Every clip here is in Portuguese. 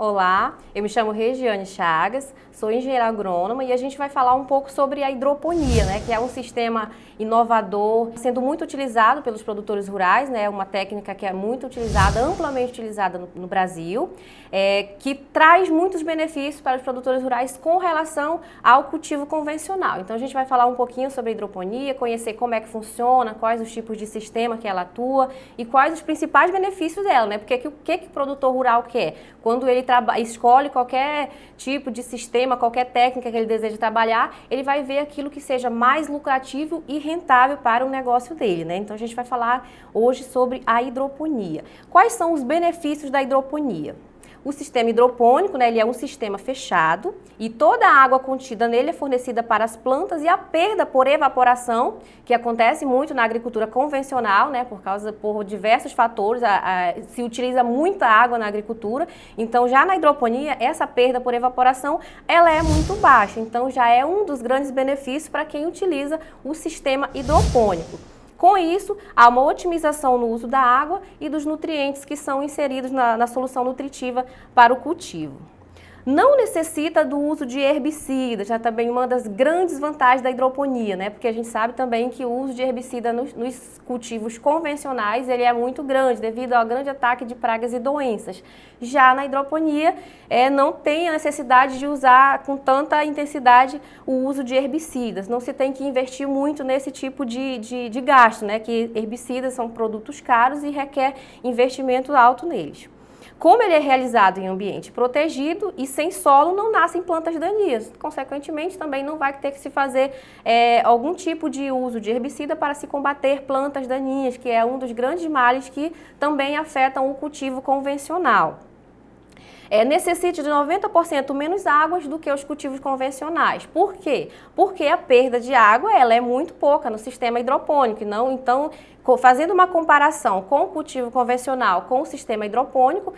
Olá, eu me chamo Regiane Chagas, sou engenheira agrônoma e a gente vai falar um pouco sobre a hidroponia, que é um sistema inovador, sendo muito utilizado pelos produtores rurais, é uma técnica que é muito utilizada, amplamente utilizada no Brasil, que traz muitos benefícios para os produtores rurais com relação ao cultivo convencional. Então a gente vai falar um pouquinho sobre a hidroponia, conhecer como é que funciona, quais os tipos de sistema que ela atua e quais os principais benefícios dela, Porque o que o produtor rural quer? Quando ele escolhe qualquer tipo de sistema, qualquer técnica que ele deseja trabalhar, ele vai ver aquilo que seja mais lucrativo e rentável para o negócio dele, Então a gente vai falar hoje sobre a hidroponia. Quais são os benefícios da hidroponia? O sistema hidropônico, ele é um sistema fechado e toda a água contida nele é fornecida para as plantas e a perda por evaporação, que acontece muito na agricultura convencional, por diversos fatores, se utiliza muita água na agricultura, então já na hidroponia essa perda por evaporação ela é muito baixa, então já é um dos grandes benefícios para quem utiliza o sistema hidropônico. Com isso, há uma otimização no uso da água e dos nutrientes que são inseridos na solução nutritiva para o cultivo. Não necessita do uso de herbicidas, já também uma das grandes vantagens da hidroponia, Porque a gente sabe também que o uso de herbicida nos cultivos convencionais ele é muito grande, devido ao grande ataque de pragas e doenças. Já na hidroponia, não tem a necessidade de usar com tanta intensidade o uso de herbicidas, não se tem que investir muito nesse tipo de gasto, Que herbicidas são produtos caros e requer investimento alto neles. Como ele é realizado em ambiente protegido e sem solo, não nascem plantas daninhas. Consequentemente, também não vai ter que se fazer algum tipo de uso de herbicida para se combater plantas daninhas, que é um dos grandes males que também afetam o cultivo convencional. Necessita de 90% menos águas do que os cultivos convencionais. Por quê? Porque a perda de água ela é muito pouca no sistema hidropônico. Então, fazendo uma comparação com o cultivo convencional com o sistema hidropônico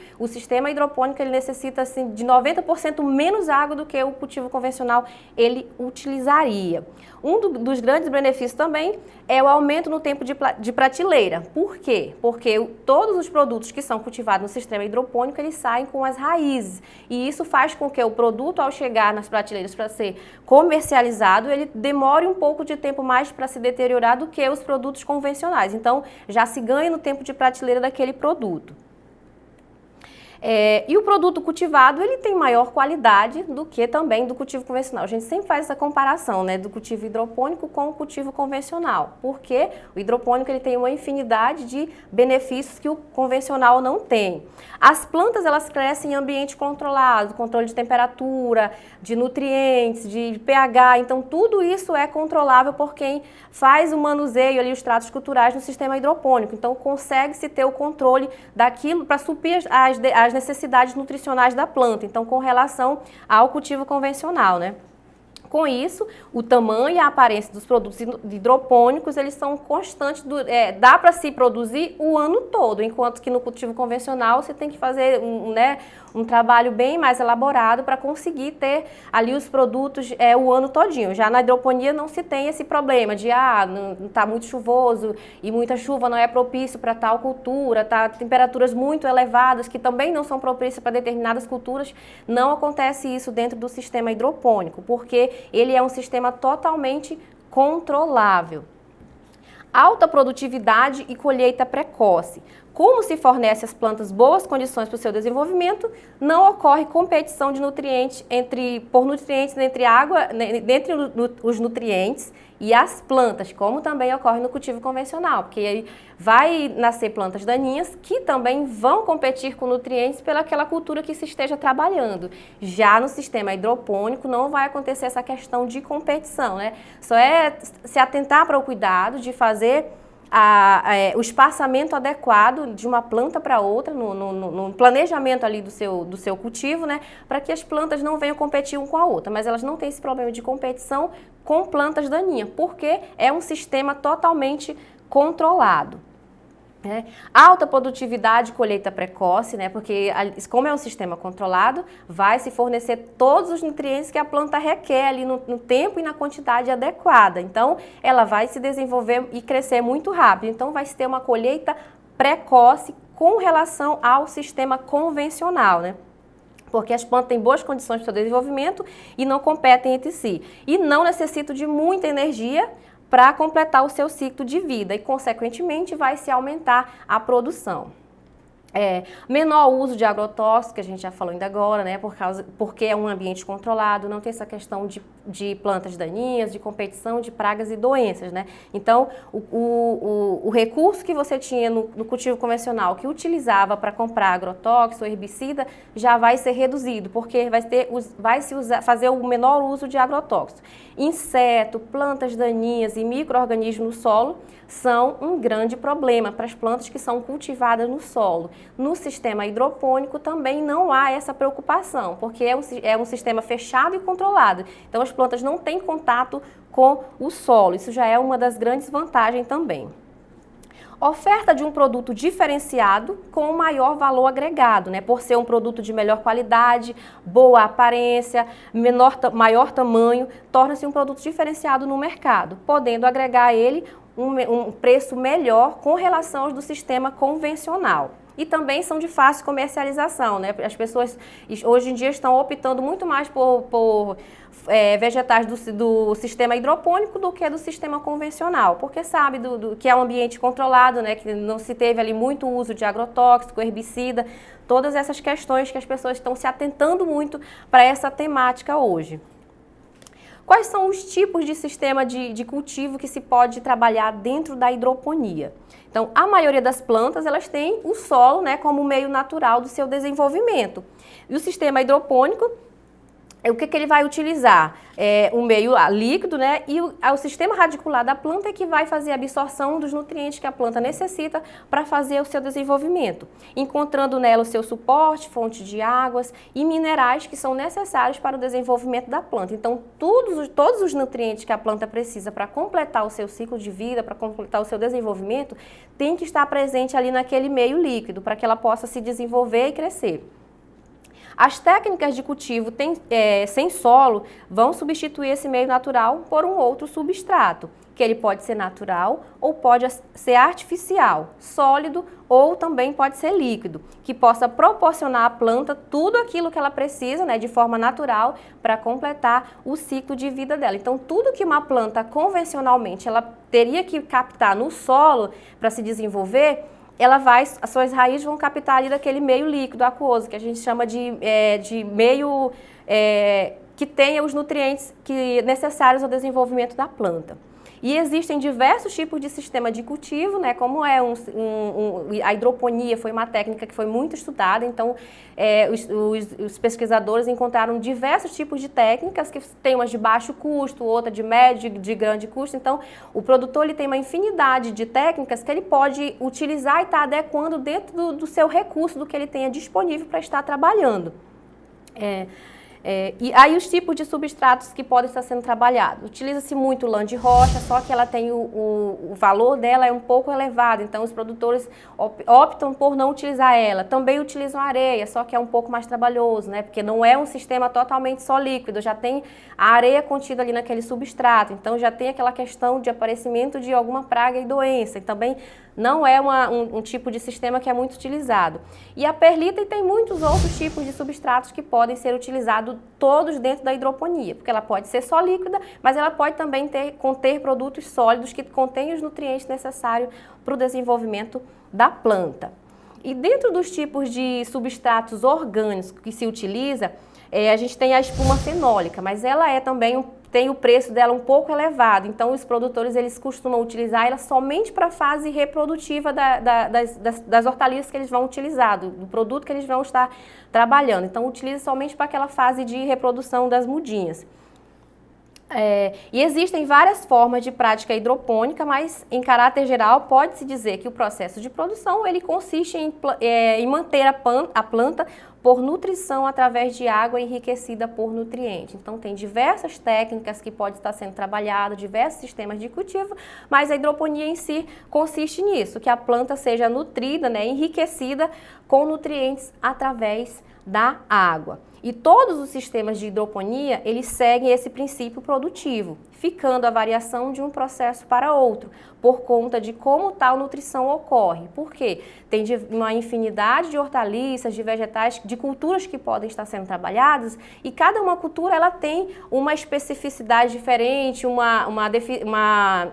ele necessita assim, de 90% menos água do que o cultivo convencional ele utilizaria. Um dos grandes benefícios também é o aumento no tempo de prateleira. Por quê? Porque todos os produtos que são cultivados no sistema hidropônico, eles saem com as raízes. E isso faz com que o produto, ao chegar nas prateleiras para ser comercializado, ele demore um pouco de tempo mais para se deteriorar do que os produtos convencionais. Então, já se ganha no tempo de prateleira daquele produto. E o produto cultivado, ele tem maior qualidade do que também do cultivo convencional. A gente sempre faz essa comparação, do cultivo hidropônico com o cultivo convencional, porque o hidropônico ele tem uma infinidade de benefícios que o convencional não tem. As plantas, elas crescem em ambiente controlado, controle de temperatura, de nutrientes, de pH, então tudo isso é controlável por quem faz o manuseio ali, os tratos culturais no sistema hidropônico. Então consegue-se ter o controle daquilo para suprir as necessidades nutricionais da planta, então com relação ao cultivo convencional, Com isso, o tamanho e a aparência dos produtos hidropônicos, eles são constantes, dá para se produzir o ano todo, enquanto que no cultivo convencional você tem que fazer um trabalho bem mais elaborado para conseguir ter ali os produtos o ano todinho. Já na hidroponia não se tem esse problema de não está muito chuvoso e muita chuva não é propício para tal cultura, temperaturas muito elevadas que também não são propícias para determinadas culturas, não acontece isso dentro do sistema hidropônico, porque ele é um sistema totalmente controlável. Alta produtividade e colheita precoce. Como se fornece às plantas boas condições para o seu desenvolvimento, não ocorre competição de nutrientes entre os nutrientes e as plantas, como também ocorre no cultivo convencional, porque aí vai nascer plantas daninhas que também vão competir com nutrientes pelaquela cultura que se esteja trabalhando. Já no sistema hidropônico não vai acontecer essa questão de competição, Só é se atentar para o cuidado de fazer o espaçamento adequado de uma planta para outra, no planejamento ali do seu cultivo, para que as plantas não venham competir uma com a outra, mas elas não têm esse problema de competição com plantas daninhas, porque é um sistema totalmente controlado. Alta produtividade e colheita precoce, porque como é um sistema controlado, vai se fornecer todos os nutrientes que a planta requer ali no tempo e na quantidade adequada. Então, ela vai se desenvolver e crescer muito rápido. Então, vai se ter uma colheita precoce com relação ao sistema convencional, porque as plantas têm boas condições para o seu desenvolvimento e não competem entre si. E não necessitam de muita energia para completar o seu ciclo de vida e, consequentemente, vai se aumentar a produção. Menor uso de agrotóxicos, que a gente já falou ainda agora, né, porque é um ambiente controlado, não tem essa questão de plantas daninhas, de competição de pragas e doenças, né? Então, o recurso que você tinha no cultivo convencional, que utilizava para comprar agrotóxico ou herbicida, já vai ser reduzido, porque vai se fazer o menor uso de agrotóxico. Inseto, plantas daninhas e micro-organismos no solo são um grande problema para as plantas que são cultivadas no solo. No sistema hidropônico também não há essa preocupação, porque é um sistema fechado e controlado. Então as plantas não têm contato com o solo, isso já é uma das grandes vantagens também. Oferta de um produto diferenciado com maior valor agregado, né? Por ser um produto de melhor qualidade, boa aparência, maior tamanho, torna-se um produto diferenciado no mercado, podendo agregar a ele um preço melhor com relação aos do sistema convencional. E também são de fácil comercialização, né? As pessoas hoje em dia estão optando muito mais por vegetais do sistema hidropônico do que do sistema convencional, porque sabe que é um ambiente controlado, né? Que não se teve ali muito uso de agrotóxico, herbicida, todas essas questões que as pessoas estão se atentando muito para essa temática hoje. Quais são os tipos de sistema de cultivo que se pode trabalhar dentro da hidroponia? Então, a maioria das plantas, elas têm o solo, né, como meio natural do seu desenvolvimento. E o sistema hidropônico, o que ele vai utilizar? Um meio líquido, né? E o sistema radicular da planta é que vai fazer a absorção dos nutrientes que a planta necessita para fazer o seu desenvolvimento, encontrando nela o seu suporte, fonte de águas e minerais que são necessários para o desenvolvimento da planta. Então, todos os nutrientes que a planta precisa para completar o seu ciclo de vida, para completar o seu desenvolvimento, tem que estar presente ali naquele meio líquido, para que ela possa se desenvolver e crescer. As técnicas de cultivo sem solo vão substituir esse meio natural por um outro substrato, que ele pode ser natural ou pode ser artificial, sólido ou também pode ser líquido, que possa proporcionar à planta tudo aquilo que ela precisa, né, de forma natural para completar o ciclo de vida dela. Então, tudo que uma planta convencionalmente ela teria que captar no solo para se desenvolver, as suas raízes vão captar ali daquele meio líquido aquoso, que a gente chama de meio que tenha os nutrientes necessários ao desenvolvimento da planta. E existem diversos tipos de sistema de cultivo, né? Como a hidroponia foi uma técnica que foi muito estudada, então os pesquisadores encontraram diversos tipos de técnicas, que tem umas de baixo custo, outra de médio, de grande custo. Então, o produtor ele tem uma infinidade de técnicas que ele pode utilizar e estar adequando dentro do seu recurso, do que ele tenha disponível para estar trabalhando. E aí os tipos de substratos que podem estar sendo trabalhados. Utiliza-se muito lã de rocha, só que ela tem o valor dela é um pouco elevado, então os produtores optam por não utilizar ela. Também utilizam areia, só que é um pouco mais trabalhoso, né? Porque não é um sistema totalmente só líquido, já tem a areia contida ali naquele substrato, então já tem aquela questão de aparecimento de alguma praga e doença, e também não é um tipo de sistema que é muito utilizado. E a perlita tem muitos outros tipos de substratos que podem ser utilizados todos dentro da hidroponia, porque ela pode ser só líquida, mas ela pode também conter produtos sólidos que contêm os nutrientes necessários para o desenvolvimento da planta. E dentro dos tipos de substratos orgânicos que se utiliza, a gente tem a espuma fenólica, mas ela também tem o preço dela um pouco elevado, então os produtores eles costumam utilizar ela somente para a fase reprodutiva das hortaliças que eles vão utilizar, do produto que eles vão estar trabalhando. Então utiliza somente para aquela fase de reprodução das mudinhas. E existem várias formas de prática hidropônica, mas em caráter geral pode-se dizer que o processo de produção ele consiste em manter a planta por nutrição através de água enriquecida por nutrientes. Então tem diversas técnicas que podem estar sendo trabalhadas, diversos sistemas de cultivo, mas a hidroponia em si consiste nisso, que a planta seja nutrida, né, enriquecida com nutrientes através da água. E todos os sistemas de hidroponia, eles seguem esse princípio produtivo. ficando a variação de um processo para outro, por conta de como tal nutrição ocorre. Por quê? Tem uma infinidade de hortaliças, de vegetais, de culturas que podem estar sendo trabalhadas, e cada uma cultura ela tem uma especificidade diferente, uma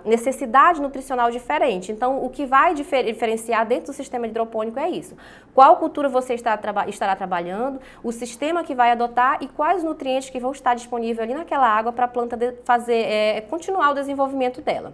necessidade nutricional diferente. Então, o que vai diferenciar dentro do sistema hidropônico é isso. Qual cultura você estará trabalhando, o sistema que vai adotar e quais nutrientes que vão estar disponíveis ali naquela água para a planta continuar o desenvolvimento dela.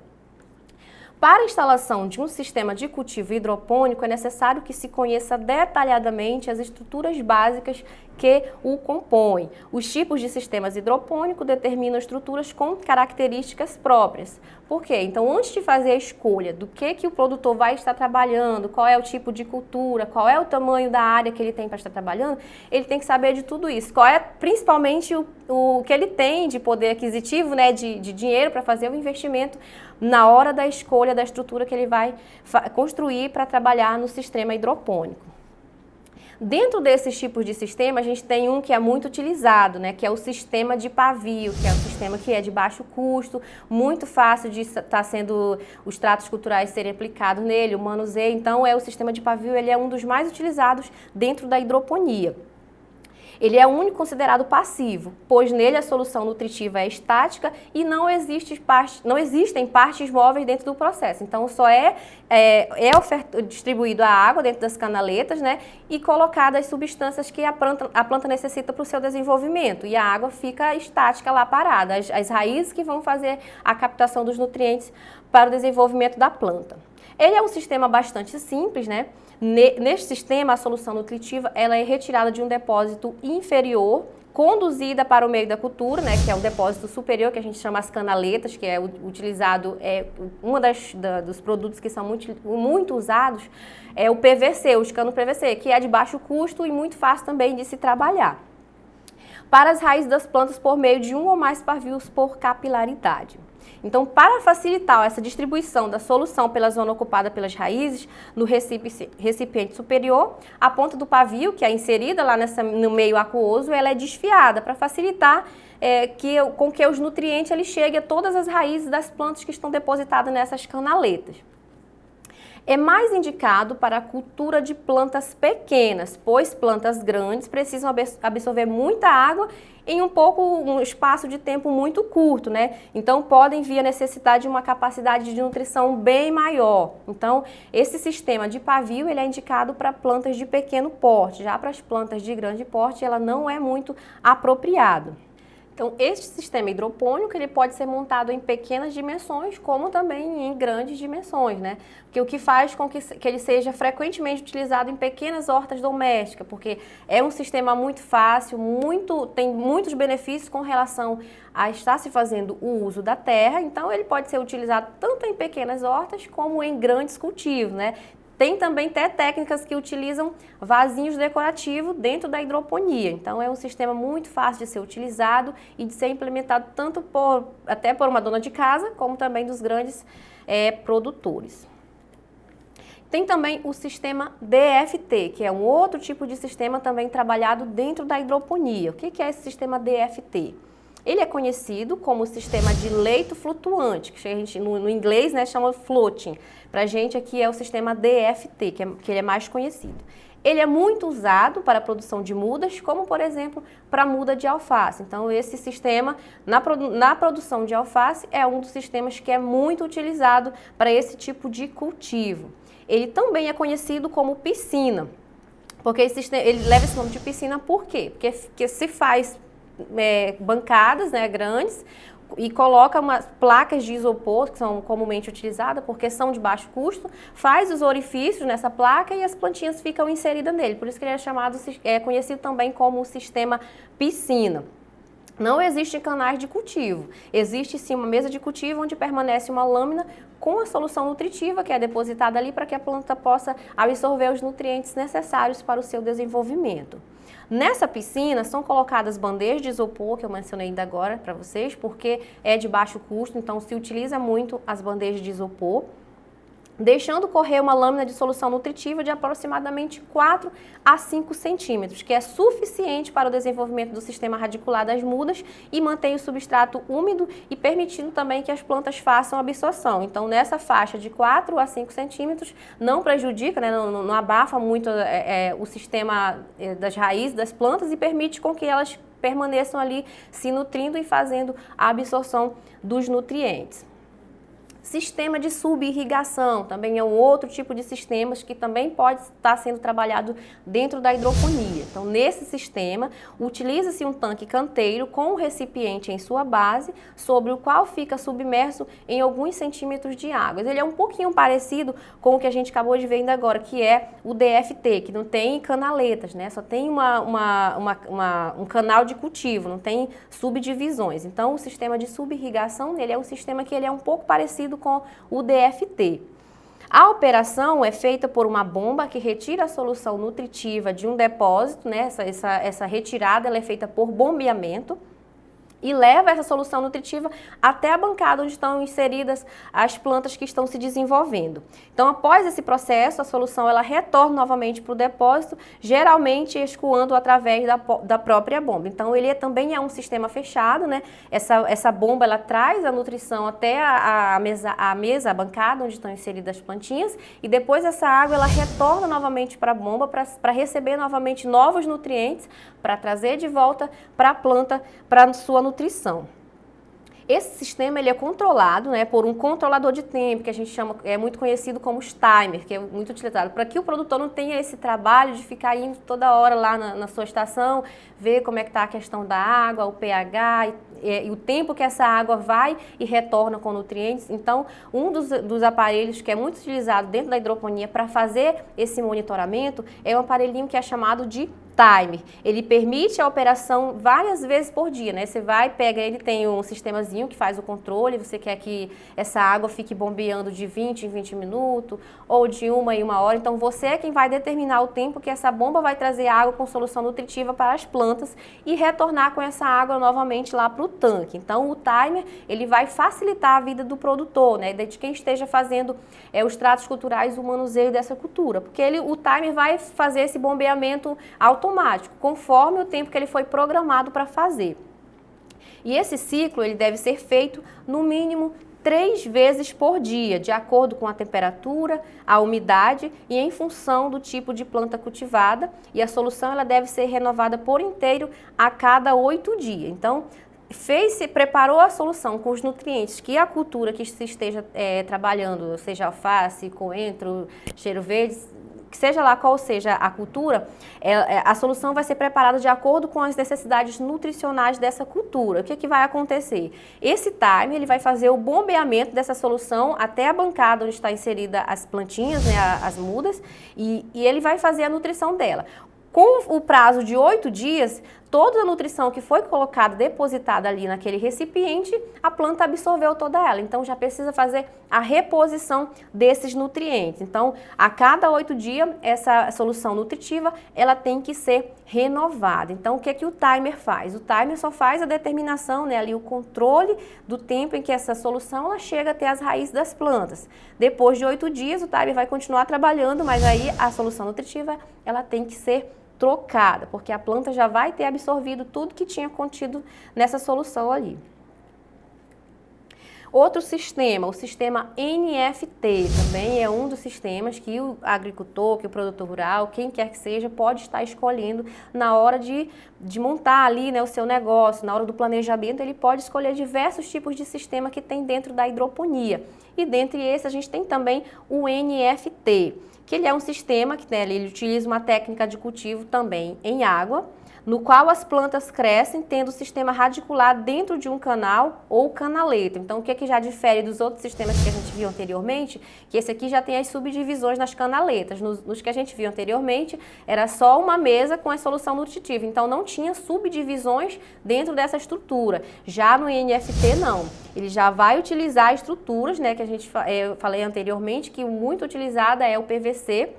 Para a instalação de um sistema de cultivo hidropônico, é necessário que se conheça detalhadamente as estruturas básicas que o compõem. Os tipos de sistemas hidropônicos determinam estruturas com características próprias. Por quê? Então, antes de fazer a escolha do que o produtor vai estar trabalhando, qual é o tipo de cultura, qual é o tamanho da área que ele tem para estar trabalhando, ele tem que saber de tudo isso. Qual é, principalmente, o que ele tem de poder aquisitivo, né, de dinheiro para fazer o investimento na hora da escolha da estrutura que ele vai construir para trabalhar no sistema hidropônico. Dentro desses tipos de sistema, a gente tem um que é muito utilizado, né, que é o sistema de pavio, que é um sistema que é de baixo custo, muito fácil de estar sendo os tratos culturais serem aplicados nele, o manuseio. Então, o sistema de pavio, ele é um dos mais utilizados dentro da hidroponia. Ele é o único considerado passivo, pois nele a solução nutritiva é estática e não existem partes móveis dentro do processo. Então, só distribuído a água dentro das canaletas, né, e colocadas as substâncias que a planta necessita para o seu desenvolvimento. E a água fica estática lá parada, as raízes que vão fazer a captação dos nutrientes para o desenvolvimento da planta. Ele é um sistema bastante simples, né? Neste sistema, a solução nutritiva ela é retirada de um depósito inferior, conduzida para o meio da cultura, né, que é um depósito superior, que a gente chama as canaletas, que é utilizado, dos produtos que são muito usados, é o PVC, os canos PVC, que é de baixo custo e muito fácil também de se trabalhar. Para as raízes das plantas por meio de um ou mais pavios por capilaridade. Então, para facilitar essa distribuição da solução pela zona ocupada pelas raízes, no recipiente superior, a ponta do pavio, que é inserida lá no meio aquoso, ela é desfiada para facilitar com que os nutrientes eles cheguem a todas as raízes das plantas que estão depositadas nessas canaletas. É mais indicado para a cultura de plantas pequenas, pois plantas grandes precisam absorver muita água em um espaço de tempo muito curto, né? Então, podem vir a necessidade de uma capacidade de nutrição bem maior. Então, esse sistema de pavio, ele é indicado para plantas de pequeno porte. Já para as plantas de grande porte, ela não é muito apropriado. Então, este sistema hidropônico ele pode ser montado em pequenas dimensões, como também em grandes dimensões, né? Porque o que faz com que ele seja frequentemente utilizado em pequenas hortas domésticas, porque é um sistema muito fácil, tem muitos benefícios com relação a estar se fazendo o uso da terra, então ele pode ser utilizado tanto em pequenas hortas como em grandes cultivos, né? Tem também até técnicas que utilizam vasinhos decorativos dentro da hidroponia. Então, é um sistema muito fácil de ser utilizado e de ser implementado tanto até por uma dona de casa, como também dos grandes produtores. Tem também o sistema DFT, que é um outro tipo de sistema também trabalhado dentro da hidroponia. O que é esse sistema DFT? Ele é conhecido como o sistema de leito flutuante, que a gente no inglês, né, chama floating. Para a gente aqui é o sistema DFT, que ele é mais conhecido. Ele é muito usado para a produção de mudas, como por exemplo para a muda de alface. Então esse sistema na produção de alface é um dos sistemas que é muito utilizado para esse tipo de cultivo. Ele também é conhecido como piscina, porque ele leva esse nome de piscina por quê? Porque se faz bancadas, né, grandes, e coloca umas placas de isopor que são comumente utilizadas porque são de baixo custo, faz os orifícios nessa placa e as plantinhas ficam inseridas nele. Por isso que ele é conhecido também como o sistema piscina. Não existem canais de cultivo, existe sim uma mesa de cultivo onde permanece uma lâmina com a solução nutritiva que é depositada ali para que a planta possa absorver os nutrientes necessários para o seu desenvolvimento. Nessa piscina são colocadas bandejas de isopor, que eu mencionei ainda agora para vocês, porque é de baixo custo, então se utiliza muito as bandejas de isopor. deixando correr uma lâmina de solução nutritiva de aproximadamente 4 a 5 centímetros, que é suficiente para o desenvolvimento do sistema radicular das mudas e mantém o substrato úmido e permitindo também que as plantas façam absorção. Então, nessa faixa de 4 a 5 centímetros, não prejudica, né, não abafa muito o sistema das raízes das plantas e permite com que elas permaneçam ali se nutrindo e fazendo a absorção dos nutrientes. Sistema de subirrigação também é um outro tipo de sistemas que também pode estar sendo trabalhado dentro da hidroponia. Então, nesse sistema, utiliza-se um tanque canteiro com um recipiente em sua base, sobre o qual fica submerso em alguns centímetros de água. Ele é um pouquinho parecido com o que a gente acabou de ver ainda agora, que é o DFT, que não tem canaletas, né? Só tem um canal de cultivo, não tem subdivisões. Então, o sistema de subirrigação, ele é um sistema que ele é um pouco parecido com o DFT. A operação é feita por uma bomba que retira a solução nutritiva de um depósito, né? Essa retirada ela é feita por bombeamento e leva essa solução nutritiva até a bancada onde estão inseridas as plantas que estão se desenvolvendo. Então, após esse processo, a solução ela retorna novamente para o depósito, geralmente escoando através da própria bomba. Então, ele também é um sistema fechado, né? Essa bomba ela traz a nutrição até a bancada onde estão inseridas as plantinhas, e depois essa água ela retorna novamente para a bomba para receber novamente novos nutrientes, para trazer de volta para a planta, para sua nutrição. Esse sistema ele é controlado, né, por um controlador de tempo, que a gente chama, é muito conhecido como os timer, que é muito utilizado, para que o produtor não tenha esse trabalho de ficar indo toda hora lá na sua estação, ver como é que está a questão da água, o pH e o tempo que essa água vai e retorna com nutrientes. Então, um dos aparelhos que é muito utilizado dentro da hidroponia para fazer esse monitoramento é um aparelhinho que é chamado de timer. Ele permite a operação várias vezes por dia, né? Você vai, pega ele, tem um sistemazinho que faz o controle, você quer que essa água fique bombeando de 20 em 20 minutos ou de 1 em 1 hora, então você é quem vai determinar o tempo que essa bomba vai trazer água com solução nutritiva para as plantas e retornar com essa água novamente lá para o tanque. Então o timer, ele vai facilitar a vida do produtor, né? De quem esteja fazendo os tratos culturais, o manuseio dessa cultura, porque o timer vai fazer esse bombeamento automático, conforme o tempo que ele foi programado para fazer. E esse ciclo ele deve ser feito no mínimo 3 vezes por dia, de acordo com a temperatura, a umidade e em função do tipo de planta cultivada. E a solução ela deve ser renovada por inteiro a cada 8 dias. Então, preparou a solução com os nutrientes que a cultura que se esteja trabalhando, seja alface, coentro, cheiro verde, que seja lá qual seja a cultura, a solução vai ser preparada de acordo com as necessidades nutricionais dessa cultura. O que vai acontecer? Esse timer ele vai fazer o bombeamento dessa solução até a bancada onde está inserida as plantinhas, né, as mudas, e ele vai fazer a nutrição dela. Com o prazo de 8 dias, toda a nutrição que foi colocada, depositada ali naquele recipiente, a planta absorveu toda ela. Então, já precisa fazer a reposição desses nutrientes. Então, a cada 8 dias, essa solução nutritiva, ela tem que ser renovada. Então, o que o timer faz? O timer só faz a determinação, né, ali o controle do tempo em que essa solução ela chega até as raízes das plantas. Depois de 8 dias, o timer vai continuar trabalhando, mas aí a solução nutritiva, ela tem que ser trocada, porque a planta já vai ter absorvido tudo que tinha contido nessa solução ali. Outro sistema, o sistema NFT, também é um dos sistemas que o agricultor, que o produtor rural, quem quer que seja, pode estar escolhendo na hora de montar ali, né, o seu negócio, na hora do planejamento, ele pode escolher diversos tipos de sistema que tem dentro da hidroponia. E dentre esses a gente tem também o NFT, que ele é um sistema que, né, ele utiliza uma técnica de cultivo também em água, no qual as plantas crescem tendo o sistema radicular dentro de um canal ou canaleto. Então, o que já difere dos outros sistemas que a gente viu anteriormente? Que esse aqui já tem as subdivisões nas canaletas. Nos que a gente viu anteriormente, era só uma mesa com a solução nutritiva. Então, não tinha subdivisões dentro dessa estrutura. Já no NFT, não. Ele já vai utilizar estruturas, né, que eu falei anteriormente, que muito utilizada é o PVC,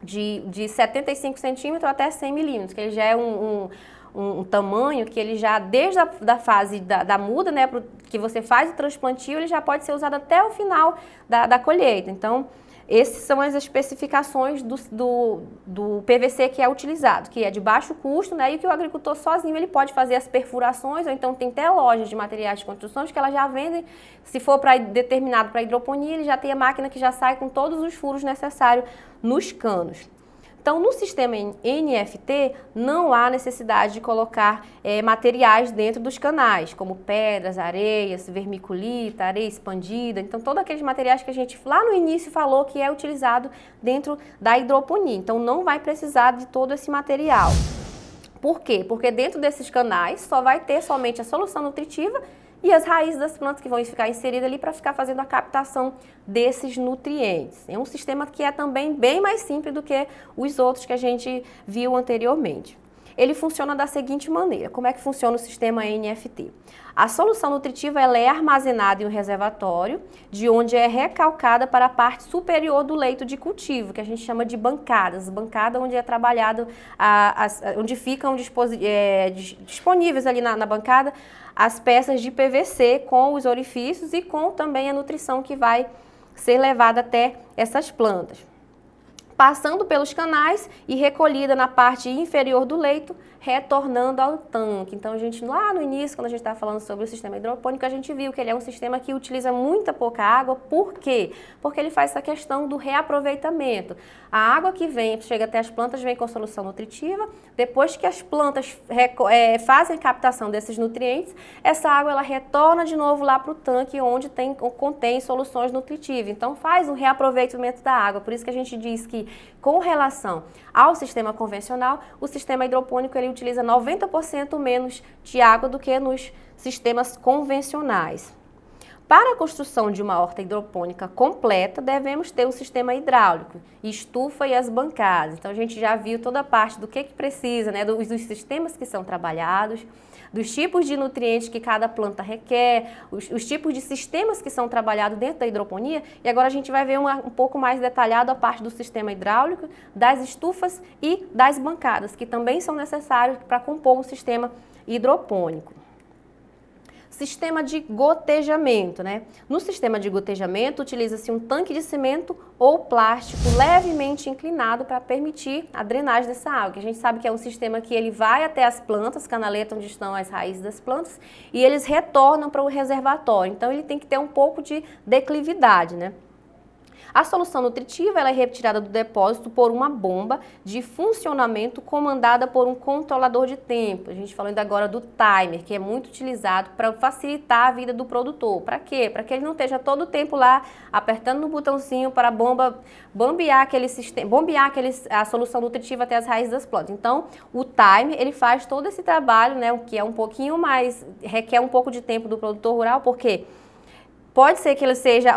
de 75 centímetros até 100 milímetros, que ele já é um tamanho que ele já, desde a fase da muda, né, que você faz o transplantio, ele já pode ser usado até o final da colheita. Então, Essas são as especificações do PVC que é utilizado, que é de baixo custo, né, e que o agricultor sozinho ele pode fazer as perfurações, ou então tem até lojas de materiais de construção que elas já vendem, se for determinado para hidroponia, ele já tem a máquina que já sai com todos os furos necessários nos canos. Então, no sistema NFT, não há necessidade de colocar materiais dentro dos canais, como pedras, areias, vermiculita, areia expandida. Então, todos aqueles materiais que a gente lá no início falou que é utilizado dentro da hidroponia. Então, não vai precisar de todo esse material. Por quê? Porque dentro desses canais só vai ter somente a solução nutritiva e as raízes das plantas que vão ficar inseridas ali para ficar fazendo a captação desses nutrientes. É um sistema que é também bem mais simples do que os outros que a gente viu anteriormente. Ele funciona da seguinte maneira. Como é que funciona o sistema NFT? A solução nutritiva ela é armazenada em um reservatório, de onde é recalcada para a parte superior do leito de cultivo, que a gente chama de bancadas. Bancada onde é trabalhado, onde ficam disponíveis ali na bancada as peças de PVC com os orifícios e com também a nutrição que vai ser levada até essas plantas. Passando pelos canais e recolhida na parte inferior do leito, retornando ao tanque. Então, a gente lá no início, quando a gente estava falando sobre o sistema hidropônico, a gente viu que ele é um sistema que utiliza muita pouca água. Por quê? Porque ele faz essa questão do reaproveitamento. A água que vem, chega até as plantas, vem com solução nutritiva. Depois que as plantas fazem a captação desses nutrientes, essa água ela retorna de novo lá para o tanque, onde contém soluções nutritivas. Então, faz um reaproveitamento da água. Por isso que a gente diz que, com relação ao sistema convencional, o sistema hidropônico ele utiliza 90% menos de água do que nos sistemas convencionais. Para a construção de uma horta hidropônica completa, devemos ter um sistema hidráulico, estufa e as bancadas. Então, a gente já viu toda a parte do que precisa, né, dos sistemas que são trabalhados, dos tipos de nutrientes que cada planta requer, os tipos de sistemas que são trabalhados dentro da hidroponia. E agora a gente vai ver um pouco mais detalhado a parte do sistema hidráulico, das estufas e das bancadas, que também são necessários para compor um sistema hidropônico. Sistema de gotejamento, né? No sistema de gotejamento, utiliza-se um tanque de cimento ou plástico levemente inclinado para permitir a drenagem dessa água, que a gente sabe que é um sistema que ele vai até as plantas, canaleta onde estão as raízes das plantas, e eles retornam para o reservatório. Então, ele tem que ter um pouco de declividade, né? A solução nutritiva ela é retirada do depósito por uma bomba de funcionamento comandada por um controlador de tempo. A gente falou ainda agora do timer, que é muito utilizado para facilitar a vida do produtor. Para quê? Para que ele não esteja todo o tempo lá apertando no botãozinho para a bomba bombear a solução nutritiva até as raízes das plantas. Então, o timer ele faz todo esse trabalho, né, o que é um pouquinho mais, requer um pouco de tempo do produtor rural, porque pode ser que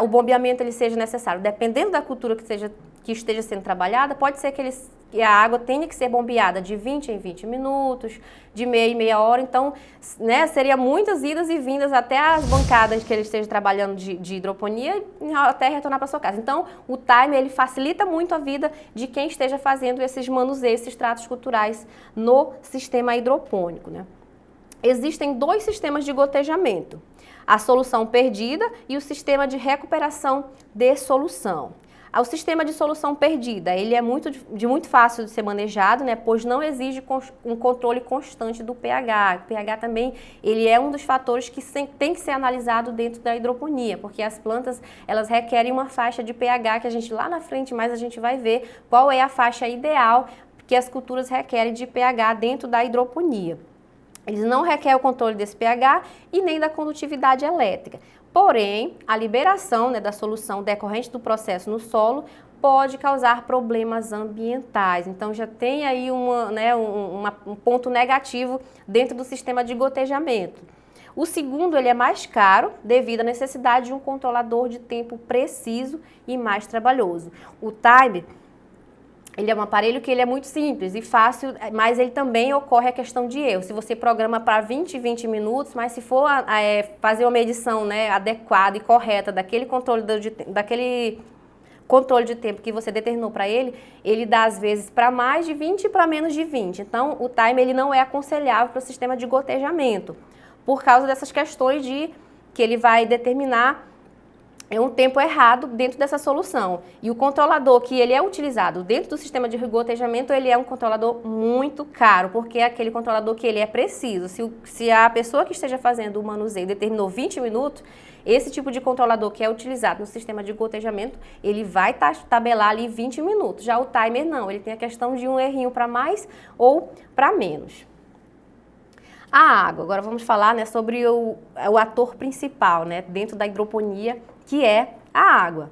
o bombeamento ele seja necessário, dependendo da cultura que esteja sendo trabalhada, pode ser que a água tenha que ser bombeada de 20 em 20 minutos, de meia em meia hora. Então, né, seria muitas idas e vindas até as bancadas que ele esteja trabalhando de hidroponia até retornar para sua casa. Então, o timer ele facilita muito a vida de quem esteja fazendo esses manuseios, esses tratos culturais no sistema hidropônico, né? Existem dois sistemas de gotejamento: a solução perdida e o sistema de recuperação de solução. O sistema de solução perdida, ele é muito fácil de ser manejado, né, pois não exige um controle constante do pH. O pH também ele é um dos fatores que tem que ser analisado dentro da hidroponia, porque as plantas elas requerem uma faixa de pH que a gente lá na frente mais a gente vai ver qual é a faixa ideal que as culturas requerem de pH dentro da hidroponia. Eles não requerem o controle desse pH e nem da condutividade elétrica. Porém, a liberação, né, da solução decorrente do processo no solo pode causar problemas ambientais. Então, já tem aí um ponto negativo dentro do sistema de gotejamento. O segundo, ele é mais caro devido à necessidade de um controlador de tempo preciso e mais trabalhoso. O timer, ele é um aparelho que ele é muito simples e fácil, mas ele também ocorre a questão de erro. Se você programa para 20 minutos, mas se for fazer uma medição, né, adequada e correta daquele controle de tempo que você determinou para ele dá às vezes para mais de 20 e para menos de 20. Então, o timer ele não é aconselhável para o sistema de gotejamento, por causa dessas questões de que ele vai determinar é um tempo errado dentro dessa solução. E o controlador que ele é utilizado dentro do sistema de gotejamento, ele é um controlador muito caro, porque é aquele controlador que ele é preciso. Se a pessoa que esteja fazendo o manuseio determinou 20 minutos, esse tipo de controlador que é utilizado no sistema de gotejamento, ele vai tabelar ali 20 minutos. Já o timer não, ele tem a questão de um errinho para mais ou para menos. A água, agora vamos falar, né, sobre o ator principal, né, dentro da hidroponia, que é a água.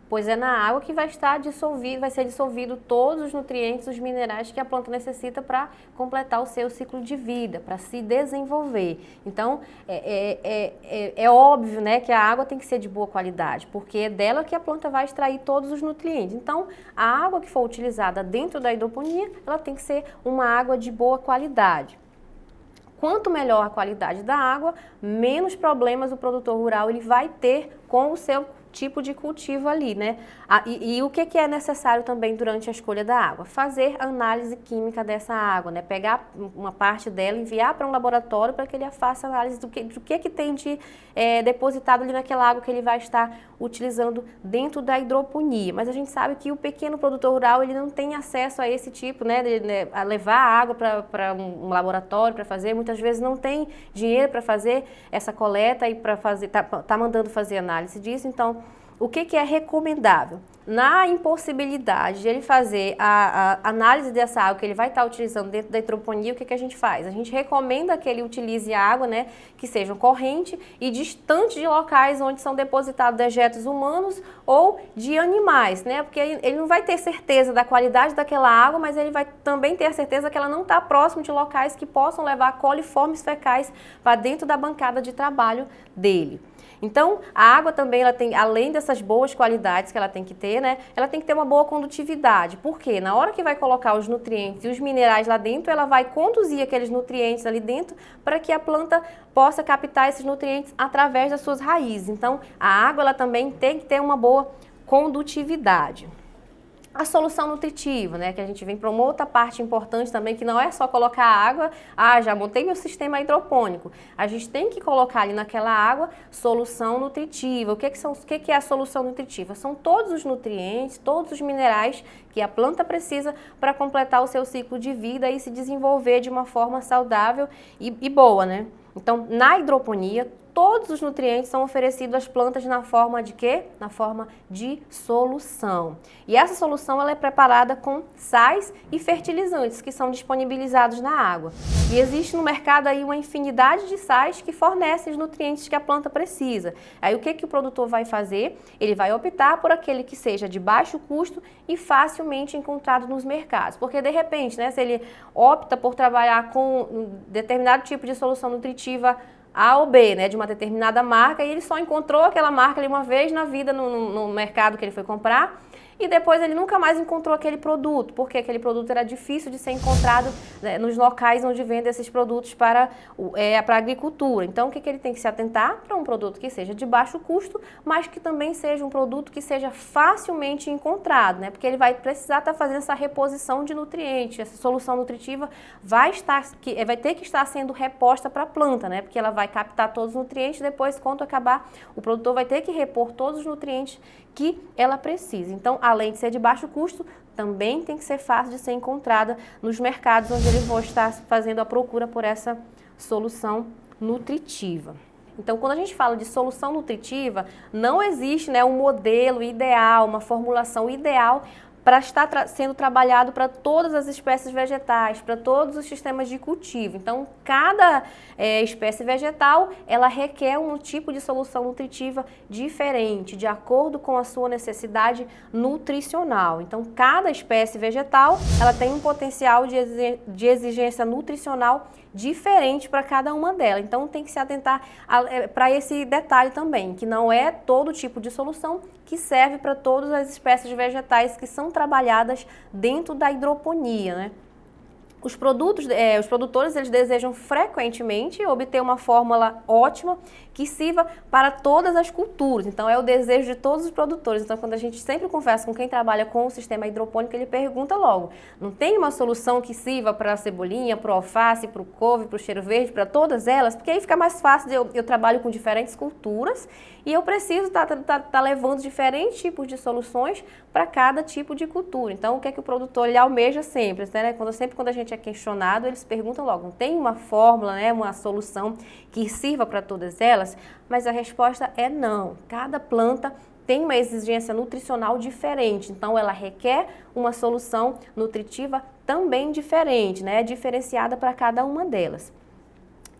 Pois é na água que vai ser dissolvido todos os nutrientes, os minerais que a planta necessita para completar o seu ciclo de vida, para se desenvolver. Então, é óbvio, né, que a água tem que ser de boa qualidade, porque é dela que a planta vai extrair todos os nutrientes. Então, a água que for utilizada dentro da hidroponia, ela tem que ser uma água de boa qualidade. Quanto melhor a qualidade da água, menos problemas o produtor rural ele vai ter com o seu tipo de cultivo ali, né? E o que é necessário também durante a escolha da água? Fazer análise química dessa água, né? Pegar uma parte dela, enviar para um laboratório para que ele faça análise do que tem de depositado ali naquela água que ele vai estar utilizando dentro da hidroponia. Mas a gente sabe que o pequeno produtor rural ele não tem acesso a esse tipo, né? A levar a água para um laboratório para fazer, muitas vezes não tem dinheiro para fazer essa coleta e para fazer, tá mandando fazer análise disso, então o que é recomendável? Na impossibilidade de ele fazer a análise dessa água que ele vai estar utilizando dentro da hidroponia, o que a gente faz? A gente recomenda que ele utilize água, né, que sejam corrente e distante de locais onde são depositados dejetos humanos ou de animais, né? Porque ele não vai ter certeza da qualidade daquela água, mas ele vai também ter a certeza que ela não está próximo de locais que possam levar coliformes fecais para dentro da bancada de trabalho dele. Então, a água também, ela tem, além dessas boas qualidades que ela tem que ter, né, ela tem que ter uma boa condutividade. Por quê? Na hora que vai colocar os nutrientes e os minerais lá dentro, ela vai conduzir aqueles nutrientes ali dentro para que a planta possa captar esses nutrientes através das suas raízes. Então, a água, ela também tem que ter uma boa condutividade. A solução nutritiva, né, que a gente vem para uma outra parte importante também, que não é só colocar água, já montei meu sistema hidropônico. A gente tem que colocar ali naquela água solução nutritiva. O que é a solução nutritiva? São todos os nutrientes, todos os minerais que a planta precisa para completar o seu ciclo de vida e se desenvolver de uma forma saudável e boa, né? Então, na hidroponia, todos os nutrientes são oferecidos às plantas na forma de quê? Na forma de solução. E essa solução ela é preparada com sais e fertilizantes que são disponibilizados na água. E existe no mercado aí uma infinidade de sais que fornecem os nutrientes que a planta precisa. Aí o que o produtor vai fazer? Ele vai optar por aquele que seja de baixo custo e facilmente encontrado nos mercados. Porque de repente, né, se ele opta por trabalhar com um determinado tipo de solução nutritiva A ou B, né, de uma determinada marca, e ele só encontrou aquela marca ali uma vez na vida no mercado que ele foi comprar, e depois ele nunca mais encontrou aquele produto, porque aquele produto era difícil de ser encontrado, né, nos locais onde vendem esses produtos para a agricultura. Então, o que ele tem que se atentar? Para um produto que seja de baixo custo, mas que também seja um produto que seja facilmente encontrado, né? Porque ele vai precisar estar fazendo essa reposição de nutrientes, essa solução nutritiva vai ter que estar sendo reposta para a planta, né? Porque ela vai captar todos os nutrientes, depois, quando acabar, o produtor vai ter que repor todos os nutrientes que ela precisa. Então, além de ser de baixo custo, também tem que ser fácil de ser encontrada nos mercados onde ele vai estar fazendo a procura por essa solução nutritiva. Então, quando a gente fala de solução nutritiva, não existe, né, um modelo ideal, uma formulação ideal para estar sendo trabalhado para todas as espécies vegetais, para todos os sistemas de cultivo. Então, cada espécie vegetal, ela requer um tipo de solução nutritiva diferente, de acordo com a sua necessidade nutricional. Então, cada espécie vegetal, ela tem um potencial de exigência nutricional diferente para cada uma delas. Então, tem que se atentar para esse detalhe também, que não é todo tipo de solução que serve para todas as espécies vegetais que são trabalhadas dentro da hidroponia, né? Os produtores eles desejam frequentemente obter uma fórmula ótima que sirva para todas as culturas. Então, é o desejo de todos os produtores. Então, quando a gente sempre conversa com quem trabalha com o sistema hidropônico, ele pergunta logo, não tem uma solução que sirva para a cebolinha, para o alface, para o couve, para o cheiro verde, para todas elas? Porque aí fica mais fácil, eu trabalho com diferentes culturas e eu preciso estar levando diferentes tipos de soluções para cada tipo de cultura. Então, o que é que o produtor ele almeja sempre? Né? Quando a gente é questionado, eles perguntam logo, não tem uma fórmula, né, uma solução que sirva para todas elas? Mas a resposta é não. Cada planta tem uma exigência nutricional diferente, então ela requer uma solução nutritiva também diferente, né, diferenciada para cada uma delas.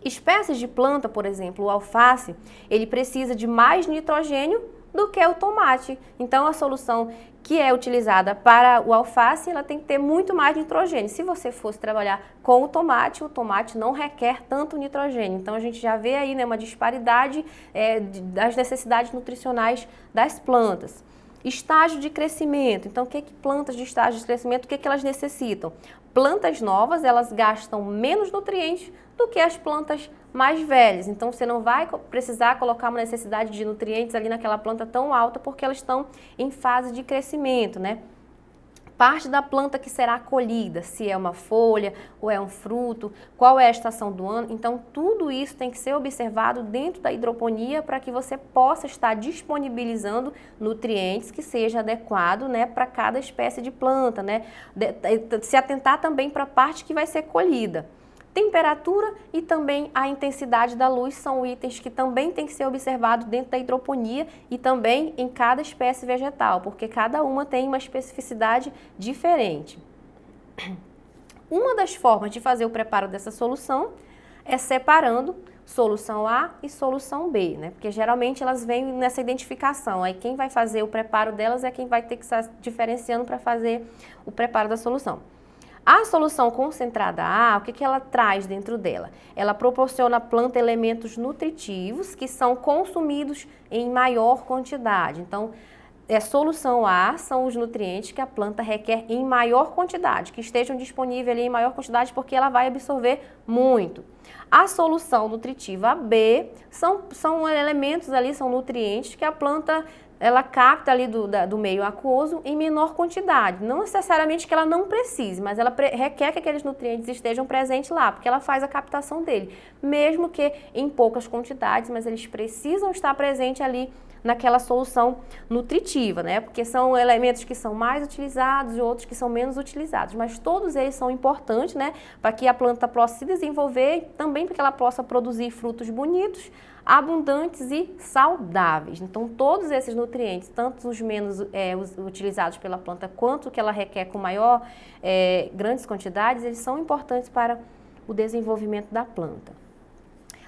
Espécies de planta, por exemplo, o alface, ele precisa de mais nitrogênio do que o tomate. Então, a solução que é utilizada para o alface, ela tem que ter muito mais nitrogênio. Se você fosse trabalhar com o tomate não requer tanto nitrogênio. Então, a gente já vê aí, né, uma disparidade das necessidades nutricionais das plantas. Estágio de crescimento. Então, o que plantas de estágio de crescimento, o que elas necessitam? Plantas novas, elas gastam menos nutrientes do que as plantas mais velhas. Então, você não vai precisar colocar uma necessidade de nutrientes ali naquela planta tão alta porque elas estão em fase de crescimento, né? Parte da planta que será colhida, se é uma folha ou é um fruto, qual é a estação do ano. Então, tudo isso tem que ser observado dentro da hidroponia para que você possa estar disponibilizando nutrientes que seja adequado, né, para cada espécie de planta, né? Se atentar também para a parte que vai ser colhida. Temperatura e também a intensidade da luz são itens que também tem que ser observado dentro da hidroponia e também em cada espécie vegetal, porque cada uma tem uma especificidade diferente. Uma das formas de fazer o preparo dessa solução é separando solução A e solução B, né? Porque geralmente elas vêm nessa identificação, aí quem vai fazer o preparo delas é quem vai ter que estar diferenciando para fazer o preparo da solução. A solução concentrada A, o que ela traz dentro dela? Ela proporciona à planta elementos nutritivos que são consumidos em maior quantidade. Então, solução A são os nutrientes que a planta requer em maior quantidade, que estejam disponíveis ali em maior quantidade porque ela vai absorver muito. A solução nutritiva B são elementos ali, são nutrientes que a planta ela capta ali do meio aquoso em menor quantidade. Não necessariamente que ela não precise, mas ela requer que aqueles nutrientes estejam presentes lá, porque ela faz a captação dele, mesmo que em poucas quantidades, mas eles precisam estar presentes ali naquela solução nutritiva, né? Porque são elementos que são mais utilizados e outros que são menos utilizados, mas todos eles são importantes, né? Para que a planta possa se desenvolver e também para que ela possa produzir frutos bonitos, abundantes e saudáveis. Então, todos esses nutrientes, tanto os menos utilizados pela planta quanto que ela requer com grandes quantidades, eles são importantes para o desenvolvimento da planta.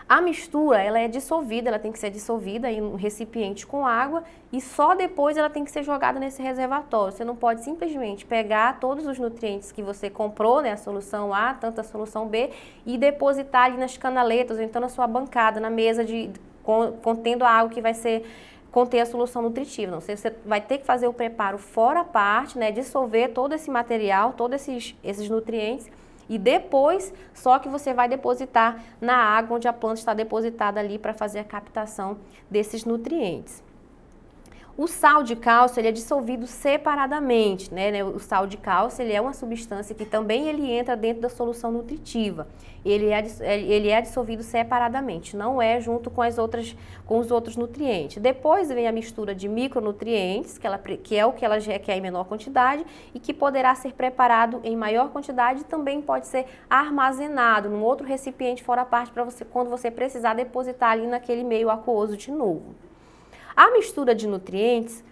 A mistura, ela é dissolvida, ela tem que ser dissolvida em um recipiente com água e só depois ela tem que ser jogada nesse reservatório. Você não pode simplesmente pegar todos os nutrientes que você comprou, né, a solução A, tanto a solução B, e depositar ali nas canaletas ou então na sua bancada, na mesa contendo a água que vai conter a solução nutritiva. Não, você vai ter que fazer o preparo fora a parte, né, dissolver todo esse material, todos esses nutrientes, e depois só que você vai depositar na água onde a planta está depositada ali para fazer a captação desses nutrientes. O sal de cálcio ele é dissolvido separadamente, né? O sal de cálcio ele é uma substância que também ele entra dentro da solução nutritiva. Ele é dissolvido separadamente, não é junto com os outros nutrientes. Depois vem a mistura de micronutrientes, que é o que ela requer em menor quantidade e que poderá ser preparado em maior quantidade e também pode ser armazenado num outro recipiente fora a parte para você, quando você precisar depositar ali naquele meio aquoso de novo. A mistura de nutrientes,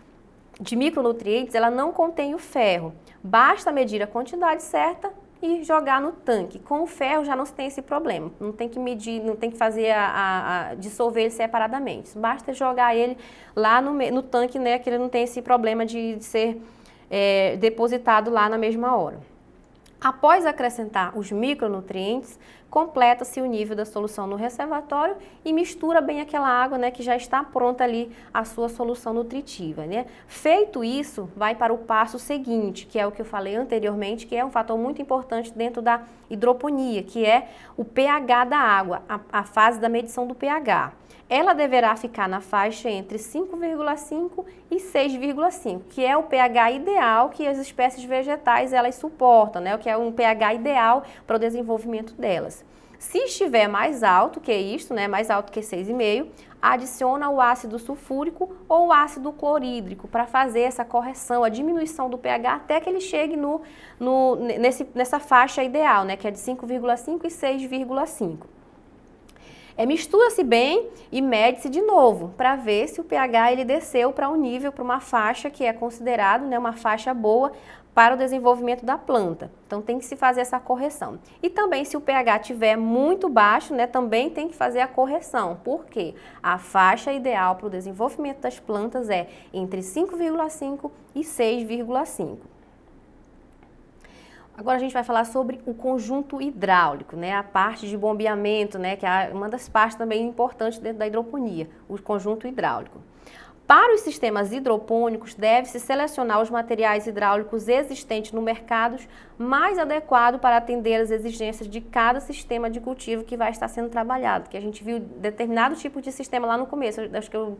de micronutrientes, ela não contém o ferro. Basta medir a quantidade certa e jogar no tanque. Com o ferro já não se tem esse problema. Não tem que medir, não tem que fazer dissolver ele separadamente. Basta jogar ele lá no tanque, né, que ele não tem esse problema de ser depositado lá na mesma hora. Após acrescentar os micronutrientes, completa-se o nível da solução no reservatório e mistura bem aquela água, né, que já está pronta ali a sua solução nutritiva, né? Feito isso, vai para o passo seguinte, que é o que eu falei anteriormente, que é um fator muito importante dentro da hidroponia, que é o pH da água, a fase da medição do pH. Ela deverá ficar na faixa entre 5,5 e 6,5, que é o pH ideal que as espécies vegetais elas suportam, né? Que é um pH ideal para o desenvolvimento delas. Se estiver mais alto que isto, né, mais alto que 6,5, adiciona o ácido sulfúrico ou o ácido clorídrico para fazer essa correção, a diminuição do pH até que ele chegue nessa faixa ideal, né, que é de 5,5 e 6,5. Mistura-se bem e mede-se de novo para ver se o pH ele desceu para um nível, para uma faixa que é considerado, né, uma faixa boa para o desenvolvimento da planta. Então tem que se fazer essa correção. E também se o pH estiver muito baixo, né, também tem que fazer a correção. Por quê? A faixa ideal para o desenvolvimento das plantas é entre 5,5 e 6,5. Agora a gente vai falar sobre o conjunto hidráulico, né, a parte de bombeamento, né, que é uma das partes também importantes dentro da hidroponia, o conjunto hidráulico. Para os sistemas hidropônicos, deve-se selecionar os materiais hidráulicos existentes no mercado mais adequado para atender às exigências de cada sistema de cultivo que vai estar sendo trabalhado, que a gente viu determinado tipo de sistema lá no começo, acho que eu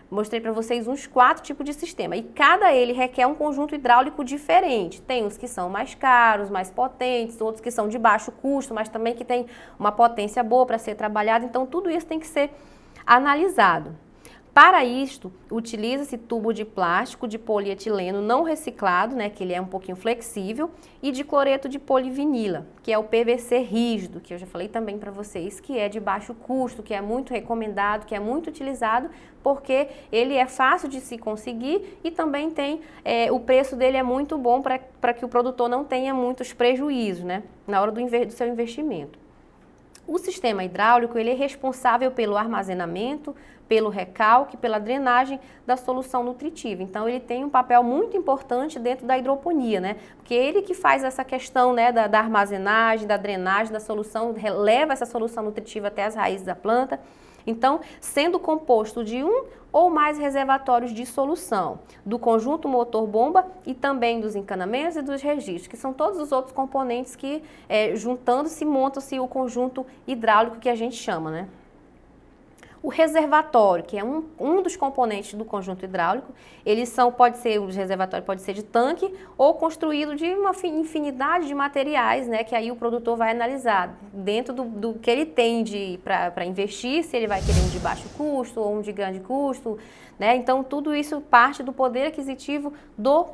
mostrei para vocês uns 4 tipos de sistema e cada ele requer um conjunto hidráulico diferente. Tem uns que são mais caros, mais potentes, outros que são de baixo custo, mas também que tem uma potência boa para ser trabalhado, então tudo isso tem que ser analisado. Para isto, utiliza-se tubo de plástico de polietileno não reciclado, né, que ele é um pouquinho flexível, e de cloreto de polivinila, que é o PVC rígido, que eu já falei também para vocês, que é de baixo custo, que é muito recomendado, que é muito utilizado, porque ele é fácil de se conseguir e também tem, o preço dele é muito bom para que o produtor não tenha muitos prejuízos, né, na hora do seu investimento. O sistema hidráulico ele é responsável pelo armazenamento, pelo recalque, pela drenagem da solução nutritiva. Então, ele tem um papel muito importante dentro da hidroponia, né? Porque ele que faz essa questão, né, da armazenagem, da drenagem da solução, leva essa solução nutritiva até as raízes da planta. Então, sendo composto de um ou mais reservatórios de solução, do conjunto motor-bomba e também dos encanamentos e dos registros, que são todos os outros componentes que, juntando-se, montam-se o conjunto hidráulico que a gente chama, né? O reservatório, que é um dos componentes do conjunto hidráulico, o reservatório pode ser de tanque ou construído de uma infinidade de materiais, né, que aí o produtor vai analisar dentro do que ele tem para investir, se ele vai querer um de baixo custo ou um de grande custo, né? Então tudo isso parte do poder aquisitivo do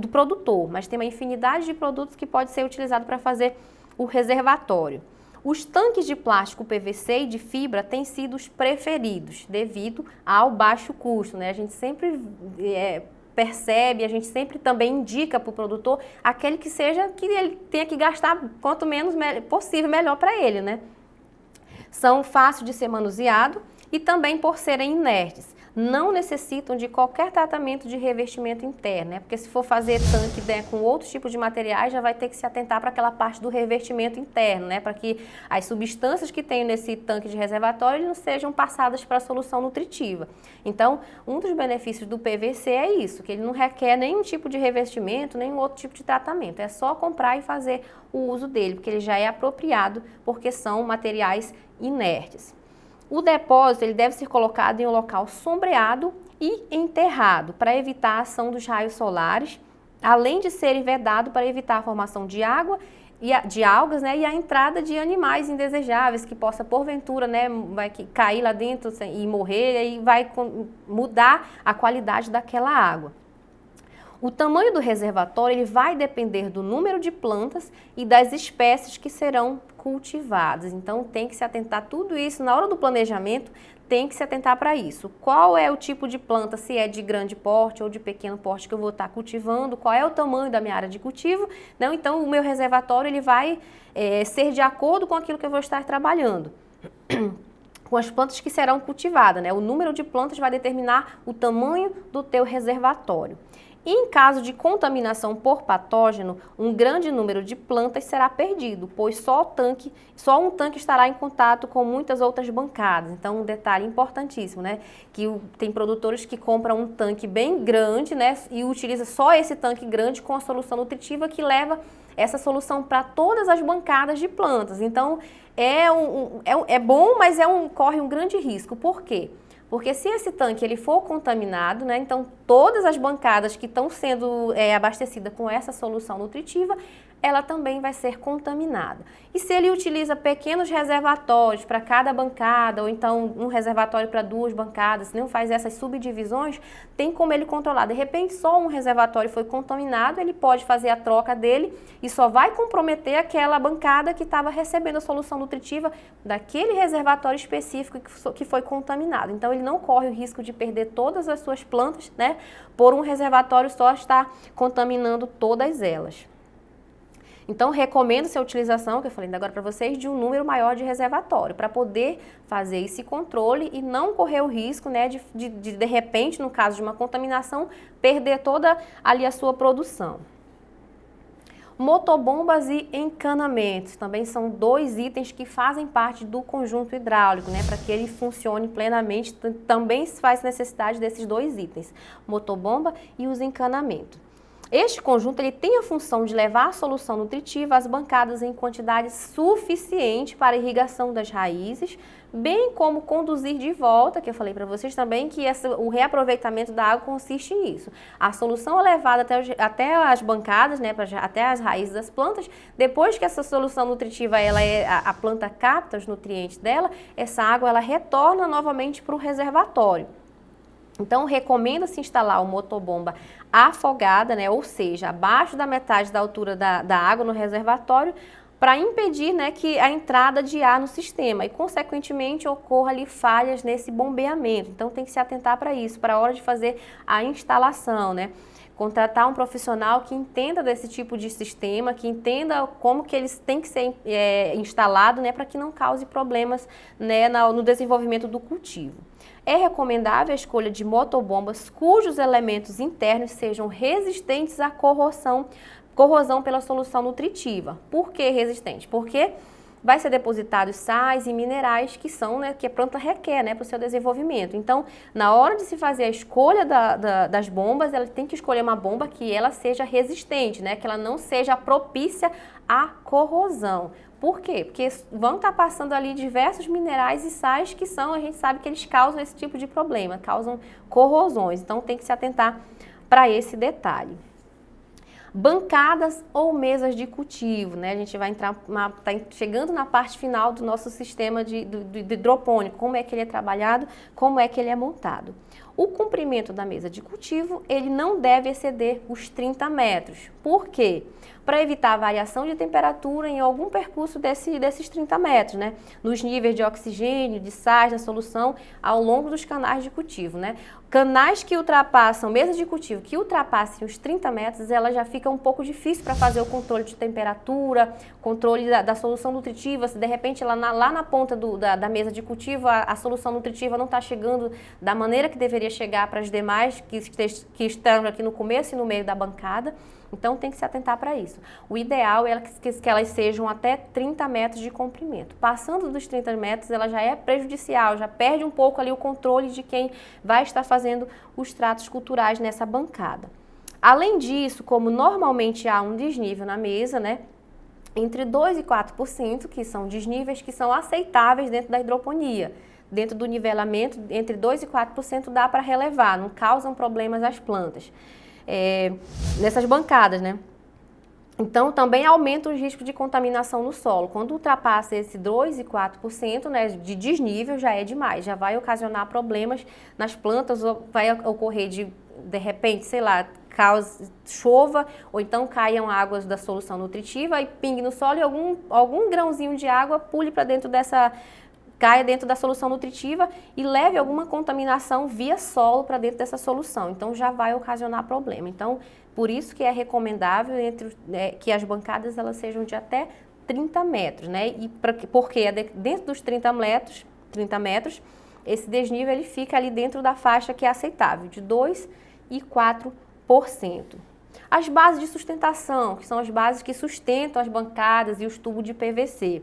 produtor, mas tem uma infinidade de produtos que pode ser utilizado para fazer o reservatório. Os tanques de plástico PVC e de fibra têm sido os preferidos devido ao baixo custo, né? A gente sempre percebe, a gente sempre também indica para o produtor aquele que ele tenha que gastar quanto menos possível, melhor para ele, né? São fáceis de ser manuseado e também por serem inertes. Não necessitam de qualquer tratamento de revestimento interno, né? Porque se for fazer tanque, né, com outros tipos de materiais, já vai ter que se atentar para aquela parte do revestimento interno, né? Para que as substâncias que tem nesse tanque de reservatório não sejam passadas para a solução nutritiva. Então, um dos benefícios do PVC é isso, que ele não requer nenhum tipo de revestimento, nenhum outro tipo de tratamento. É só comprar e fazer o uso dele, porque ele já é apropriado, porque são materiais inertes. O depósito ele deve ser colocado em um local sombreado e enterrado para evitar a ação dos raios solares, além de ser vedado para evitar a formação de água de algas, né, e a entrada de animais indesejáveis que possa porventura, né, vai cair lá dentro e morrer e vai mudar a qualidade daquela água. O tamanho do reservatório ele vai depender do número de plantas e das espécies que serão cultivadas. Então tem que se atentar a tudo isso na hora do planejamento, tem que se atentar para isso. Qual é o tipo de planta, se é de grande porte ou de pequeno porte que eu vou estar cultivando, qual é o tamanho da minha área de cultivo. Não, então o meu reservatório ele vai ser de acordo com aquilo que eu vou estar trabalhando. Com as plantas que serão cultivadas, né? O número de plantas vai determinar o tamanho do teu reservatório. Em caso de contaminação por patógeno, um grande número de plantas será perdido, pois só um tanque estará em contato com muitas outras bancadas. Então, um detalhe importantíssimo, né? Que tem produtores que compram um tanque bem grande, né? E utiliza só esse tanque grande com a solução nutritiva que leva essa solução para todas as bancadas de plantas. Então, é bom, mas corre um grande risco. Por quê? Porque se esse tanque ele for contaminado, né, então todas as bancadas que estão sendo abastecidas com essa solução nutritiva, ela também vai ser contaminada. E se ele utiliza pequenos reservatórios para cada bancada, ou então um reservatório para 2 bancadas, se não faz essas subdivisões, tem como ele controlar. De repente, só um reservatório foi contaminado, ele pode fazer a troca dele e só vai comprometer aquela bancada que estava recebendo a solução nutritiva daquele reservatório específico que foi contaminado. Então, ele não corre o risco de perder todas as suas plantas, né, por um reservatório só estar contaminando todas elas. Então, recomendo-se a utilização, que eu falei ainda agora para vocês, de um número maior de reservatório, para poder fazer esse controle e não correr o risco, né, de repente, no caso de uma contaminação, perder toda ali a sua produção. Motobombas e encanamentos, também são 2 itens que fazem parte do conjunto hidráulico, né? Para que ele funcione plenamente, também se faz necessidade desses 2 itens, motobomba e os encanamentos. Este conjunto ele tem a função de levar a solução nutritiva às bancadas em quantidade suficiente para a irrigação das raízes, bem como conduzir de volta, que eu falei para vocês também, que o reaproveitamento da água consiste nisso. A solução é levada até as bancadas, né, até as raízes das plantas. Depois que essa solução nutritiva, a planta capta os nutrientes dela, essa água ela retorna novamente para o reservatório. Então, recomenda-se instalar uma motobomba afogada, né, ou seja, abaixo da metade da altura da água no reservatório, para impedir, né, que a entrada de ar no sistema e, consequentemente, ocorra ali falhas nesse bombeamento. Então, tem que se atentar para isso, para a hora de fazer a instalação, né? Contratar um profissional que entenda desse tipo de sistema, que entenda como que eles têm que ser instalados, né, para que não cause problemas, né, no desenvolvimento do cultivo. É recomendável a escolha de motobombas cujos elementos internos sejam resistentes à corrosão pela solução nutritiva. Por que resistente? Porque vai ser depositados sais e minerais que são, né, que a planta requer, né, para o seu desenvolvimento. Então, na hora de se fazer a escolha das bombas, ela tem que escolher uma bomba que ela seja resistente, né, que ela não seja propícia à corrosão. Por quê? Porque vão estar passando ali diversos minerais e sais que a gente sabe que eles causam esse tipo de problema, causam corrosões. Então, tem que se atentar para esse detalhe. Bancadas ou mesas de cultivo, né? A gente vai tá chegando na parte final do nosso sistema de hidropônico, como é que ele é trabalhado, como é que ele é montado. O comprimento da mesa de cultivo, ele não deve exceder os 30 metros. Por quê? Para evitar a variação de temperatura em algum percurso desses 30 metros, né? Nos níveis de oxigênio, de sais da solução ao longo dos canais de cultivo, né? Canais que ultrapassam, mesas de cultivo que ultrapassem os 30 metros, ela já fica um pouco difícil para fazer o controle de temperatura, controle da solução nutritiva. Se de repente lá na ponta da mesa de cultivo a solução nutritiva não está chegando da maneira que deveria chegar para as demais que estão aqui no começo e no meio da bancada, então tem que se atentar para isso. O ideal é que elas sejam até 30 metros de comprimento. Passando dos 30 metros, ela já é prejudicial, já perde um pouco ali o controle de quem vai estar fazendo os tratos culturais nessa bancada. Além disso, como normalmente há um desnível na mesa, né, entre 2% e 4%, que são desníveis que são aceitáveis dentro da hidroponia. Dentro do nivelamento, entre 2% e 4% dá para relevar, não causam problemas às plantas. Nessas bancadas, né? Então, também aumenta os riscos de contaminação no solo. Quando ultrapassa esse 2% e 4%, né, de desnível, já é demais, já vai ocasionar problemas nas plantas, vai ocorrer de repente, sei lá, chova, ou então caiam águas da solução nutritiva e pingue no solo e algum grãozinho de água pule para dentro caia dentro da solução nutritiva e leve alguma contaminação via solo para dentro dessa solução. Então, já vai ocasionar problema. Então, por isso que é recomendável que as bancadas elas sejam de até 30 metros, né? E porque dentro dos 30 metros, esse desnível ele fica ali dentro da faixa que é aceitável, de 2% e 4%. As bases de sustentação, que são as bases que sustentam as bancadas e os tubos de PVC.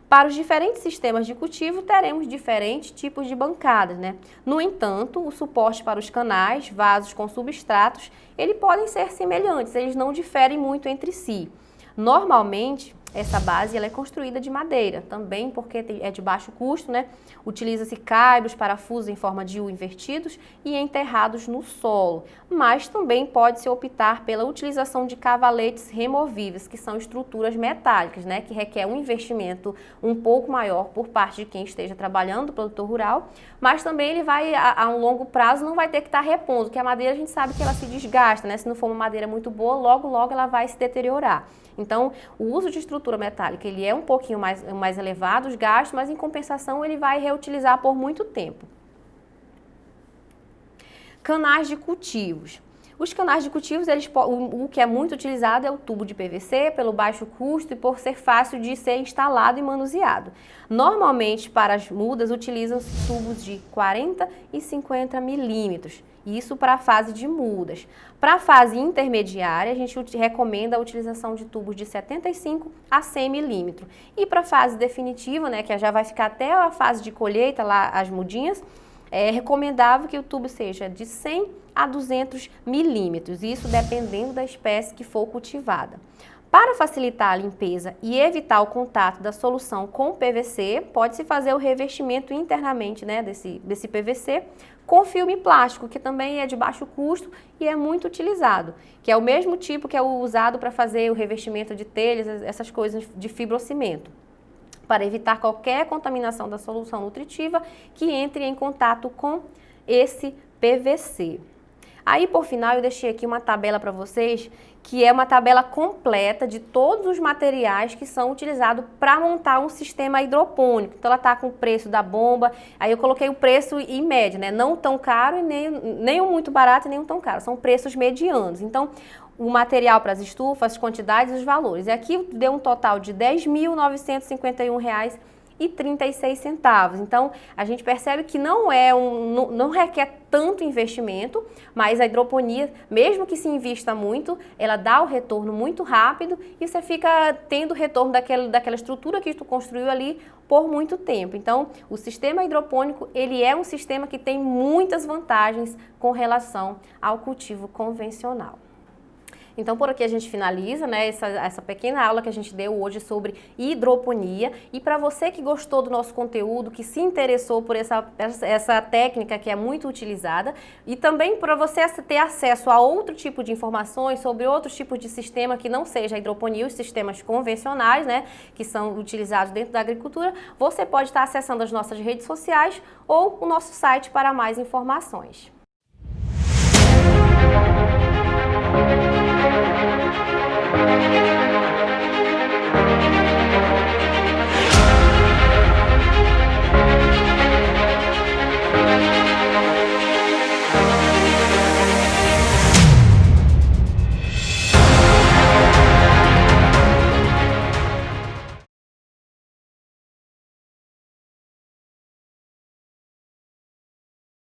Para os diferentes sistemas de cultivo, teremos diferentes tipos de bancadas, né? No entanto, o suporte para os canais, vasos com substratos, eles podem ser semelhantes, eles não diferem muito entre si. Normalmente, Essa base ela é construída de madeira, também porque é de baixo custo, né? Utiliza-se caibros, parafusos em forma de U invertidos e enterrados no solo. Mas também pode-se optar pela utilização de cavaletes removíveis, que são estruturas metálicas, né? Que requer um investimento um pouco maior por parte de quem esteja trabalhando, do produtor rural, mas também ele vai, a um longo prazo, não vai ter que estar repondo, porque a madeira a gente sabe que ela se desgasta, né? Se não for uma madeira muito boa, logo ela vai se deteriorar. Então, o uso de estrutura metálica, ele é um pouquinho mais elevado, os gastos, mas em compensação ele vai reutilizar por muito tempo. Canais de cultivos. Os canais de cultivos, o que é muito utilizado é o tubo de PVC, pelo baixo custo e por ser fácil de ser instalado e manuseado. Normalmente, para as mudas, utilizam-se tubos de 40 e 50 milímetros. Isso para a fase de mudas. Para a fase intermediária, a gente recomenda a utilização de tubos de 75 a 100 milímetros. E para a fase definitiva, né, que já vai ficar até a fase de colheita, lá as mudinhas, é recomendável que o tubo seja de 100 a 200 milímetros, isso dependendo da espécie que for cultivada. Para facilitar a limpeza e evitar o contato da solução com o PVC, pode-se fazer o revestimento internamente, né, desse PVC com filme plástico, que também é de baixo custo e é muito utilizado, que é o mesmo tipo que é usado para fazer o revestimento de telhas, essas coisas de fibrocimento, para evitar qualquer contaminação da solução nutritiva que entre em contato com esse PVC. Aí, por final, eu deixei aqui uma tabela para vocês, que é uma tabela completa de todos os materiais que são utilizados para montar um sistema hidropônico. Então, ela está com o preço da bomba, aí eu coloquei o preço em média, né? Não tão caro e nem um muito barato e nem um tão caro, são preços medianos. Então, o material para as estufas, as quantidades e os valores. E aqui deu um total de R$ 10.951,36. Então, a gente percebe que não requer tanto investimento, mas a hidroponia, mesmo que se invista muito, ela dá o retorno muito rápido e você fica tendo retorno daquela estrutura que tu construiu ali por muito tempo. Então, o sistema hidropônico, ele é um sistema que tem muitas vantagens com relação ao cultivo convencional. Então, por aqui a gente finaliza, né, essa pequena aula que a gente deu hoje sobre hidroponia. E para você que gostou do nosso conteúdo, que se interessou por essa técnica que é muito utilizada, e também para você ter acesso a outro tipo de informações sobre outros tipos de sistema que não seja a hidroponia, os sistemas convencionais, né, que são utilizados dentro da agricultura, você pode estar acessando as nossas redes sociais ou o nosso site para mais informações.